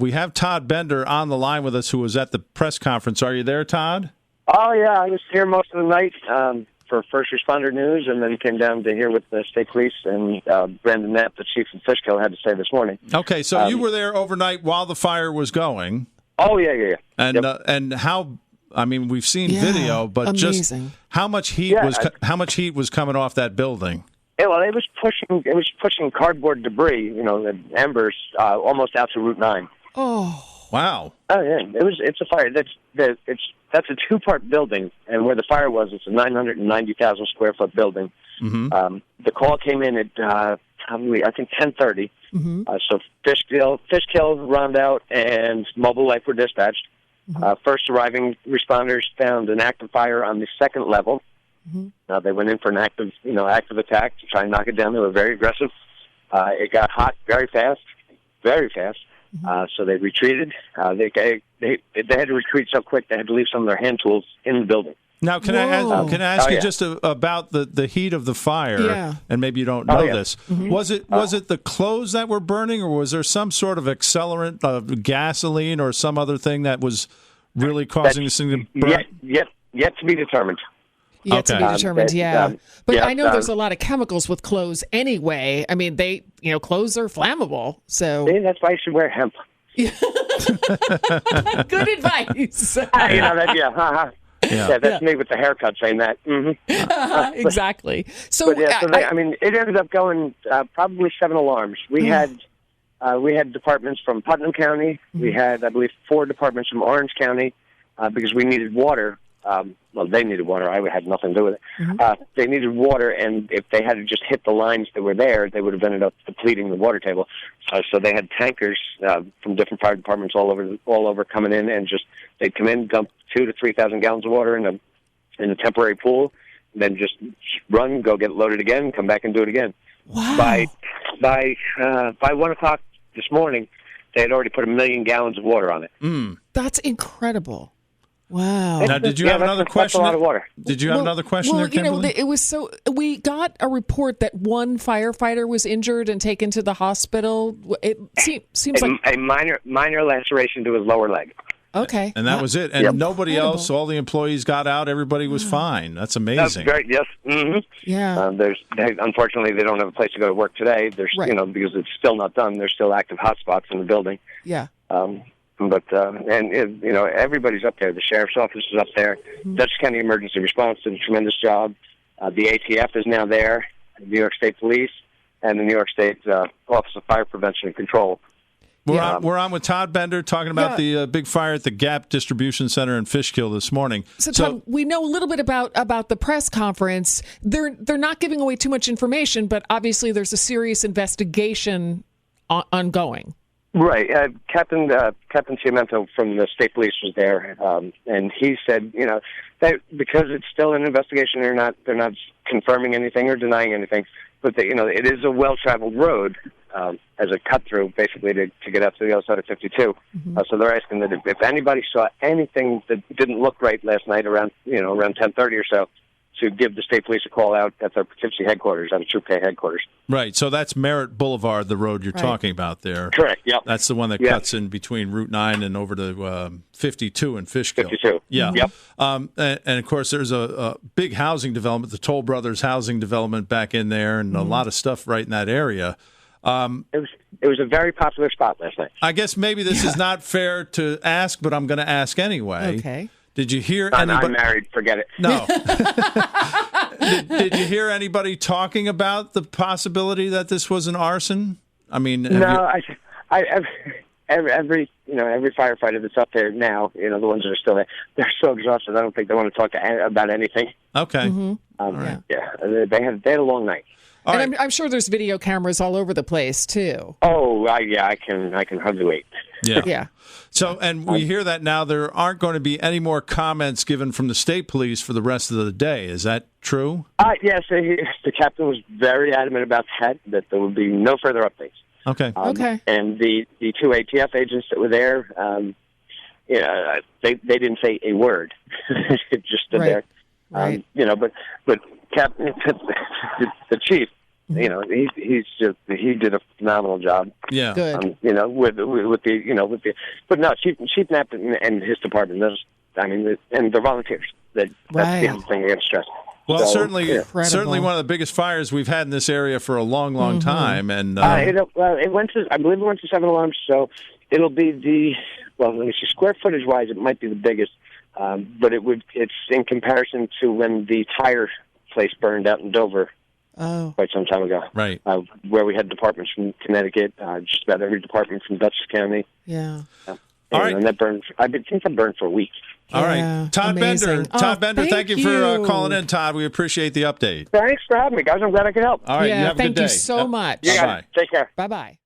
we have Todd Bender on the line with us, who was at the press conference. Are you there, Todd? Oh, yeah. I was here most of the night for first responder news, and then came down to hear what the state police and Brandon Knapp, the chief of Fishkill, had to say this morning. Okay, so you were there overnight while the fire was going. Oh, yeah. And and how? I mean, we've seen video, but amazing. Just how much heat was coming off that building? Yeah, well, it was pushing cardboard debris, the embers, almost out to Route 9. Oh, wow! Oh yeah, it's a fire. That's a two-part building, and where the fire was, it's a 990,000 square foot building. Mm-hmm. The call came in at probably, I think, 10:30. mm-hmm. So Fishkill, Rondout, and Mobile Life were dispatched. Mm-hmm. First arriving responders found an active fire on the second level. Mm-hmm. They went in for an active attack to try and knock it down. They were very aggressive. It got hot very fast. Mm-hmm. So they retreated. They had to retreat so quick they had to leave some of their hand tools in the building. Now, can I ask you just about the heat of the fire? Yeah. And maybe you don't know this. Mm-hmm. Was it the clothes that were burning, or was there some sort of accelerant, gasoline, or some other thing that was really causing this thing to burn? Yet to be determined. Yet to be determined, yeah. But I know there's a lot of chemicals with clothes anyway. I mean, clothes are flammable, so that's why you should wear hemp. Good advice. Yeah, that's me with the haircut saying that. Mm-hmm. Exactly. So it ended up going probably 7 alarms. We had departments from Putnam County. Mm-hmm. We had, I believe, 4 departments from Orange County because we needed water. They needed water. I had nothing to do with it. Mm-hmm. They needed water, and if they had to just hit the lines that were there, they would have ended up depleting the water table. So they had tankers from different fire departments all over coming in, and they'd come in, dump 2,000 to 3,000 gallons of water in a temporary pool, and then just run, go get loaded again, come back and do it again. Wow. By 1 o'clock this morning, they had already put 1 million gallons of water on it. That's incredible. Wow. Now, did you have another question? That's a lot of water. Did you have another question there, Kimberly? It was we got a report that one firefighter was injured and taken to the hospital. It seems like a minor laceration to his lower leg. Okay. And that was it. And nobody else, all the employees got out. Everybody was fine. That's amazing. That's great, yes. Mm-hmm. Yeah. Unfortunately, they don't have a place to go to work today. There's, because it's still not done. There's still active hotspots in the building. Yeah. Everybody's up there. The sheriff's office is up there. Mm-hmm. Dutchess County Emergency Response did a tremendous job. The ATF is now there, New York State Police, and the New York State Office of Fire Prevention and Control. We're on with Todd Bender talking about the big fire at the Gap Distribution Center in Fishkill this morning. So Todd, we know a little bit about the press conference. They're not giving away too much information, but obviously there's a serious investigation ongoing. Right. Captain Ciamento from the state police was there, and he said, that because it's still an investigation, they're not confirming anything or denying anything, but that, it is a well-traveled road as a cut-through, basically, to get up to the other side of 52. Mm-hmm. So they're asking that if anybody saw anything that didn't look right last night around 10:30 or so, to give the state police a call out at their Poughkeepsie headquarters, at Troop K headquarters. Right, so that's Merritt Boulevard, the road you're talking about there. Correct, yep. That's the one that cuts in between Route 9 and over to 52 in Fishkill. 52. Yeah. Yep. And of course, there's a big housing development, the Toll Brothers housing development back in there, and a lot of stuff right in that area. It was a very popular spot last night. I guess maybe this is not fair to ask, but I'm going to ask anyway. Okay. Did you hear anybody? I'm married. Forget it. No. Did you hear anybody talking about the possibility that this was an arson? I mean, every firefighter that's up there now, the ones that are still there, they're so exhausted. I don't think they want to talk about anything. Okay. Mm-hmm. They had a long night. And I'm sure there's video cameras all over the place too. Oh, I can hardly wait. Yeah. Yeah. So, and we hear that now there aren't going to be any more comments given from the state police for the rest of the day. Is that true? Yes. The captain was very adamant about that there would be no further updates. Okay. Okay. And the 2 ATF agents that were there, they didn't say a word. It just stood there. Right. But Captain, the chief, You know, he did a phenomenal job. Yeah. Good. You know, with the but no, Chief Knapp and his department. And they're volunteers. That's the other thing we have to stress. Well, So, certainly one of the biggest fires we've had in this area for a long, long time. And it went to, I believe it went to 7 alarms, so it'll be let me see, square footage wise, it might be the biggest, but it's in comparison to when the tire place burned out in Dover quite some time ago. Right. Where we had departments from Connecticut, just about every department from Dutchess County. Yeah. All right. And that burned, I think that burned for a week. All right. Todd Amazing. Bender, thank you for calling in, Todd. We appreciate the update. Thanks for having me, guys. I'm glad I could help. All right. You have a good day. Thank you so much. Bye-bye. Take care. Bye-bye.